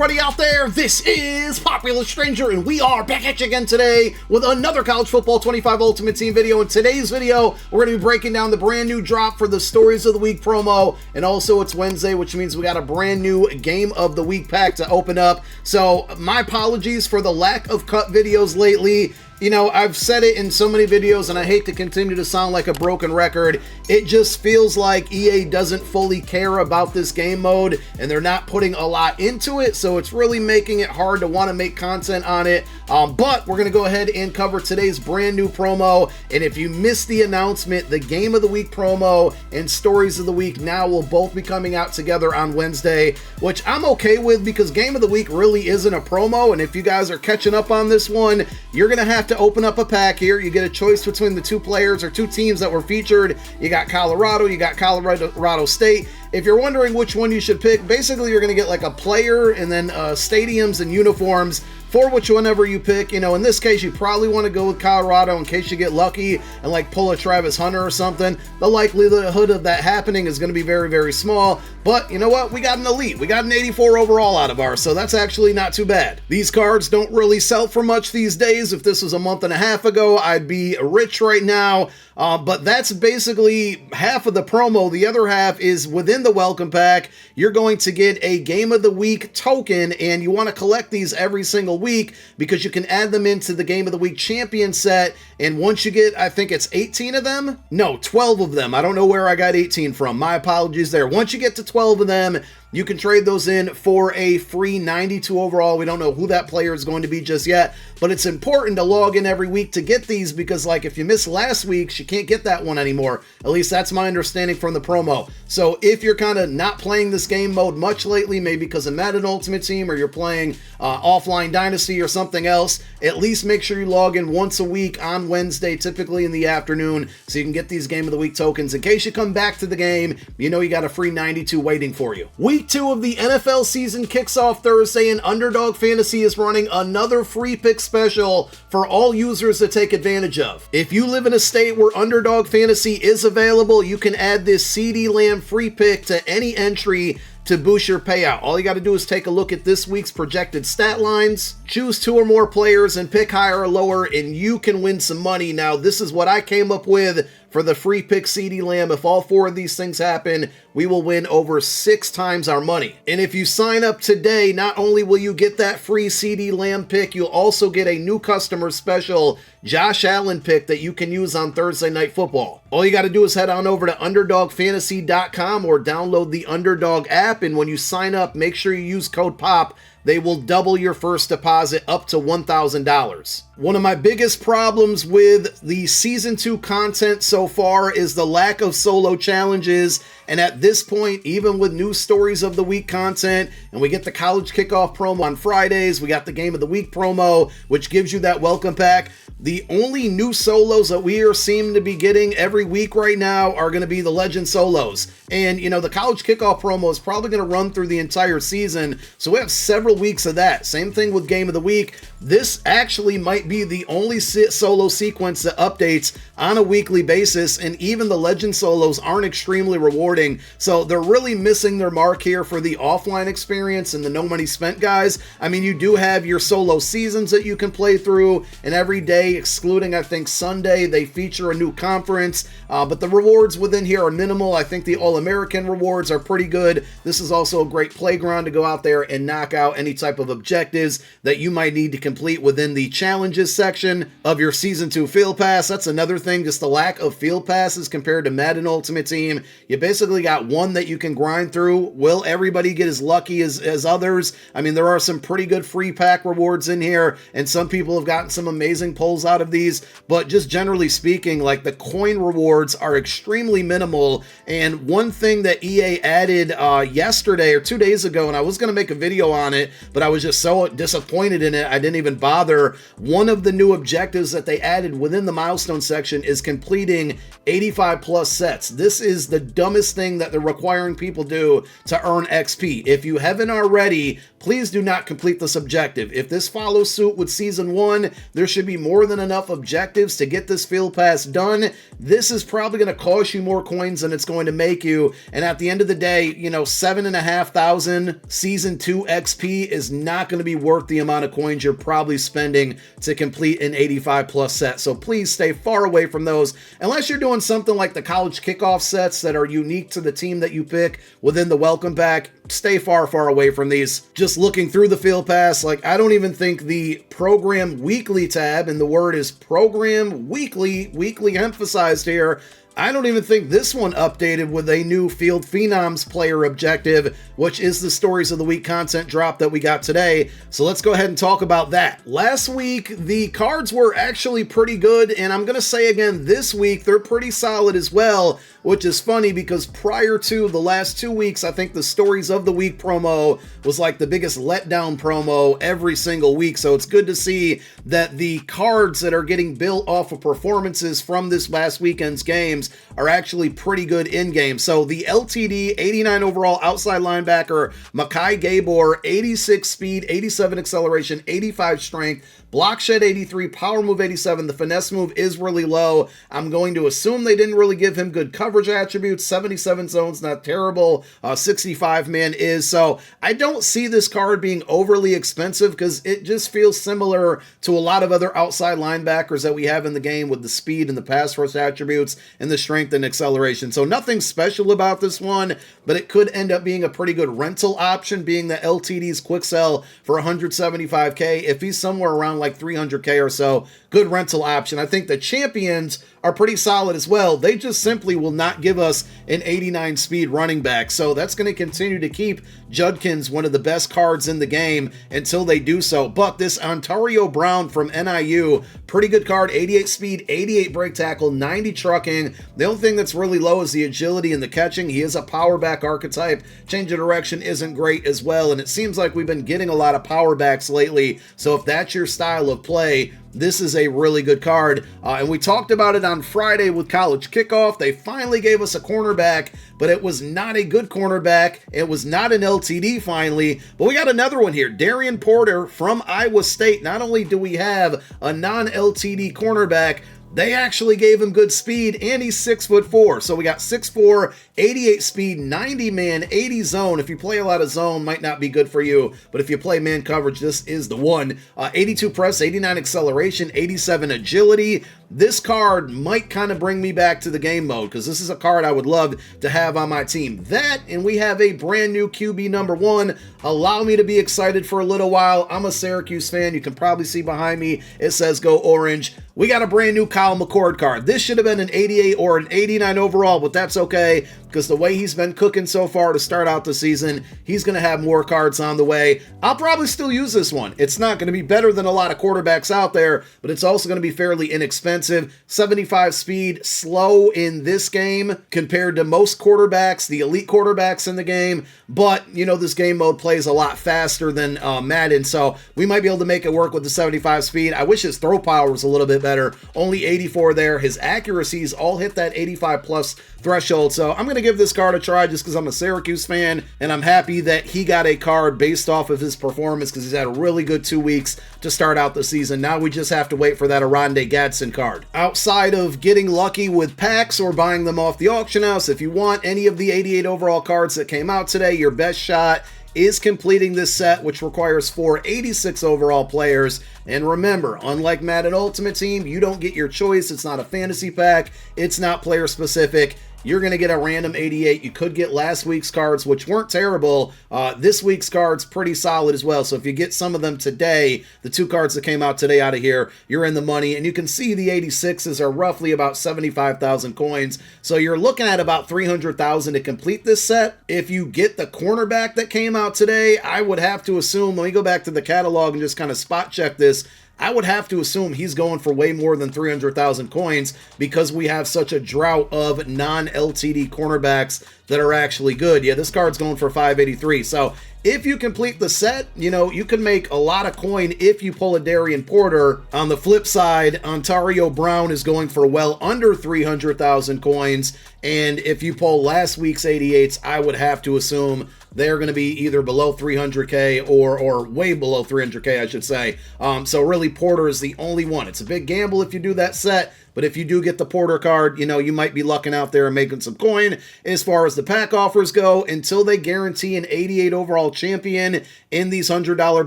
everybody out there? This is Popular Stranger, and we are back at you again today with another College Football 25 Ultimate Team video. In today's video, we're going to be breaking down the brand new drop for the Stories of the Week promo, and also it's Wednesday, which means we got a brand new Game of the Week pack to open up. So my apologies for the lack of cut videos lately. You know, I've said it in so many videos, and I hate to continue to sound like a broken record. It just feels like EA doesn't fully care about this game mode, and they're not putting a lot into it, so it's really making it hard to want to make content on it. But we're going to go ahead and cover today's brand new promo, and if you missed the announcement, the Game of the Week promo and Stories of the Week now will both be coming out together on Wednesday, which I'm okay with because Game of the Week really isn't a promo, and if you guys are catching up on this one, you're going to have to open up a pack here. You get a choice between the two players or two teams that were featured. You got Colorado, you got Colorado State. If you're wondering which one you should pick, basically you're going to get like a player and then stadiums and uniforms for whenever you pick. You know, in this case, you probably want to go with Colorado in case you get lucky and like pull a Travis Hunter or something. The likelihood of that happening is going to be very, very small. But you know what? We got an elite. We got an 84 overall out of ours, so that's actually not too bad. These cards don't really sell for much these days. If this was a month and a half ago, I'd be rich right now. But that's basically half of the promo. The other half is within the welcome pack. You're going to get a Game of the Week token, and you want to collect these every single week because you can add them into the Game of the Week champion set. And once you get, I think it's 18 of them? No, 12 of them. I don't know where I got 18 from. My apologies there. Once you get to 12 of them, you can trade those in for a free 92 overall. We don't know who that player is going to be just yet, but it's important to log in every week to get these because, like, if you missed last week's, you can't get that one anymore. At least that's my understanding from the promo. So if you're kind of not playing this game mode much lately, maybe because of Madden Ultimate Team or you're playing offline Dynasty or something else, at least make sure you log in once a week on Wednesday, typically in the afternoon, so you can get these Game of the Week tokens. In case you come back to the game, you know you got a free 92 waiting for you. Week 2 of the NFL season kicks off Thursday, and Underdog Fantasy is running another free pick special for all users to take advantage of. If you live in a state where Underdog Fantasy is available, you can add this CeeDee Lamb free pick to any entry to boost your payout. All you got to do is take a look at this week's projected stat lines, choose 2 or more players and pick higher or lower, and you can win some money. Now, this is what I came up with for the free pick CeeDee Lamb. If all 4 of these things happen, we will win over 6 times our money. And if you sign up today, not only will you get that free CeeDee Lamb pick, you'll also get a new customer special Josh Allen pick that you can use on Thursday Night Football. All you got to do is head on over to UnderdogFantasy.com or download the Underdog app, and when you sign up, make sure you use code POP. They will double your first deposit up to $1,000. One of my biggest problems with the Season 2 content so far is the lack of solo challenges, and at this point, even with new Stories of the Week content, and we get the College Kickoff promo on Fridays, we got the Game of the Week promo, which gives you that welcome pack. The only new solos that we are seem to be getting every week right now are going to be the Legend solos. And, you know, the College Kickoff promo is probably going to run through the entire season, so we have several weeks of that. Same thing with Game of the Week. This actually might be the only solo sequence that updates on a weekly basis, and even the Legend solos aren't extremely rewarding, so they're really missing their mark here for the offline experience and the no money spent guys. I mean, you do have your solo seasons that you can play through, and every day, excluding I think Sunday, they feature a new conference, but the rewards within here are minimal. I think the All-American rewards are pretty good. This is also a great playground to go out there and knock out any type of objectives that you might need to complete within the challenges section of your Season 2 Field Pass. That's another thing, just the lack of Field Passes compared to Madden Ultimate Team. You basically got one that you can grind through. Will everybody get as lucky as others? I mean, there are some pretty good free pack rewards in here, and some people have gotten some amazing pulls out of these, but just generally speaking, like, the coin rewards are extremely minimal. And one thing that EA added yesterday or 2 days ago, and I was going to make a video on it, but I was just so disappointed in it, I didn't even bother. One of the new objectives that they added within the milestone section is completing 85 plus sets. This is the dumbest thing that they're requiring people do to earn XP. If you haven't already, please do not complete this objective. If this follows suit with Season 1, there should be more than enough objectives to get this field pass done. This is probably going to cost you more coins than it's going to make you, and at the end of the day, 7,500 Season 2 XP is not going to be worth the amount of coins you're probably spending to complete an 85 plus set. So please stay far away from those, unless you're doing something like the college kickoff sets that are unique to the team that you pick within the welcome pack. Stay far away from these. Just looking through the field pass, I don't even think the program weekly tab, and the word is program weekly emphasized here, I don't even think this one updated with a new Field Phenoms player objective, which is the Stories of the Week content drop that we got today. So let's go ahead and talk about that. Last week, the cards were actually pretty good, and I'm going to say again, this week, they're pretty solid as well, which is funny because prior to the last 2 weeks, I think the Stories of the Week promo was like the biggest letdown promo every single week. So it's good to see that the cards that are getting built off of performances from this last weekend's games are actually pretty good in-game. So the LTD 89 overall outside linebacker, Makai Gabor, 86 speed, 87 acceleration, 85 strength, block shed 83, power move 87. The finesse move is really low. I'm going to assume they didn't really give him good coverage attributes. 77 zones, not terrible. 65 man is. So I don't see this card being overly expensive because it just feels similar to a lot of other outside linebackers that we have in the game with the speed and the pass rush attributes and the strength and acceleration. So nothing special about this one, but it could end up being a pretty good rental option, being the LTD's quick sell for 175K. If he's somewhere around like 300K or so, good rental option. I think the champions are pretty solid as well. They just simply will not give us an 89 speed running back. So that's going to continue to keep Judkins one of the best cards in the game until they do so. But this Ontario Brown from NIU, pretty good card, 88 speed, 88 break tackle, 90 trucking. The only thing that's really low is the agility and the catching. He is a power back archetype. Change of direction isn't great as well. And it seems like we've been getting a lot of power backs lately. So if that's your style of play, this is a really good card. And we talked about it on Friday with College Kickoff. They finally gave us a cornerback, but it was not a good cornerback. It was not an LTD finally, but we got another one here. Darian Porter from Iowa State. Not only do we have a non-LTD cornerback, they actually gave him good speed, and he's 6'4". So we got 6'4", 88 speed, 90 man, 80 zone. If you play a lot of zone, might not be good for you, but if you play man coverage, this is the one. 82 press, 89 acceleration, 87 agility. This card might kind of bring me back to the game mode because this is a card I would love to have on my team. That, and we have a brand new QB number 1. Allow me to be excited for a little while. I'm a Syracuse fan. You can probably see behind me, it says Go Orange. We got a brand new Kyle McCord card. This should have been an 88 or an 89 overall, but that's okay because the way he's been cooking so far to start out the season, he's going to have more cards on the way. I'll probably still use this one. It's not going to be better than a lot of quarterbacks out there, but it's also going to be fairly inexpensive. 75 speed, slow in this game compared to most quarterbacks, the elite quarterbacks in the game, but this game mode plays a lot faster than Madden, so we might be able to make it work with the 75 speed. I wish his throw power was a little bit better. Only 84 there. His accuracies all hit that 85 plus threshold, so I'm going to give this card a try just because I'm a Syracuse fan, and I'm happy that he got a card based off of his performance because he's had a really good 2 weeks to start out the season. Now we just have to wait for that Aronde Gadsden card. Outside of getting lucky with packs or buying them off the auction house, if you want any of the 88 overall cards that came out today, your best shot is completing this set, which requires 4 86 overall players. And remember, unlike Madden Ultimate Team, you don't get your choice. It's not a fantasy pack. It's not player specific. You're going to get a random 88. You could get last week's cards, which weren't terrible. This week's cards, pretty solid as well. So if you get some of them today, the 2 cards that came out today out of here, you're in the money. And you can see the 86s are roughly about 75,000 coins. So you're looking at about 300,000 to complete this set. If you get the cornerback that came out today, I would have to assume, let me go back to the catalog and just kind of spot check this. I would have to assume he's going for way more than 300,000 coins because we have such a drought of non-LTD cornerbacks that are actually good. Yeah, this card's going for 583. So if you complete the set, you can make a lot of coin if you pull a Darian Porter. On the flip side, Ontario Brown is going for well under 300,000 coins. And if you pull last week's 88s, I would have to assume they're going to be either below 300K or way below 300K, I should say. So really, Porter is the only one. It's a big gamble if you do that set, but if you do get the Porter card, you know, you might be lucking out there and making some coin. As far as the pack offers go, until they guarantee an 88 overall champion in these $100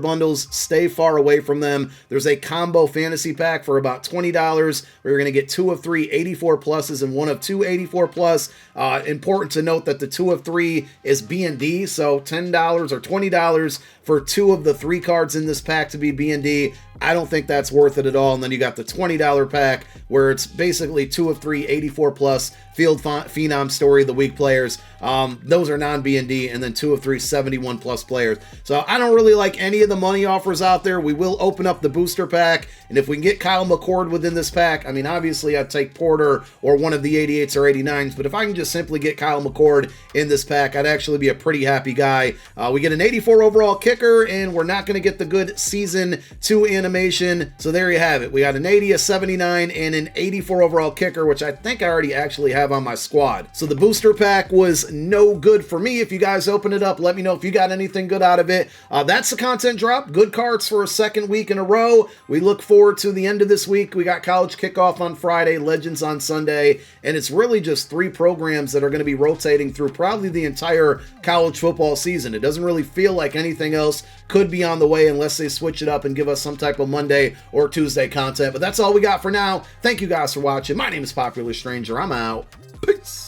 bundles, stay far away from them. There's a combo fantasy pack for about $20 where you're going to get 2 of 3 84 pluses and 1 of 2 84 plus. Important to note that the 2 of 3 is B&D, so $10 or $20 for 2 of the 3 cards in this pack to be B&D. I don't think that's worth it at all. And then you got the $20 pack where it's basically 2 of 3 84 plus Field Phenom Story of the Week players. Those are non-B&D, and then 2 of 3 71 plus players. So I don't really like any of the money offers out there. We will open up the booster pack, and if we can get Kyle McCord within this pack, I mean, obviously I'd take Porter or one of the 88s or 89s, but if I can just simply get Kyle McCord in this pack, I'd actually be a pretty happy guy. We get an 84 overall kicker, and we're not going to get the good Season 2 animation, so there you have it. We got an 80, a 79, and an 84 overall kicker, which I think I already actually have on my squad. So the booster pack was no good for me. If you guys open it up, let me know if you got anything good out of it. That's the content drop. Good cards for a second week in a row. We look forward to the end of this week. We got college kickoff on Friday, Legends on Sunday, and it's really just 3 programs that are going to be rotating through probably the entire college football season. It doesn't really feel like anything else could be on the way unless they switch it up and give us some type of Monday or Tuesday content. But that's all we got for now. Thank you guys for watching. My name is Popular Stranger. I'm out. Peace.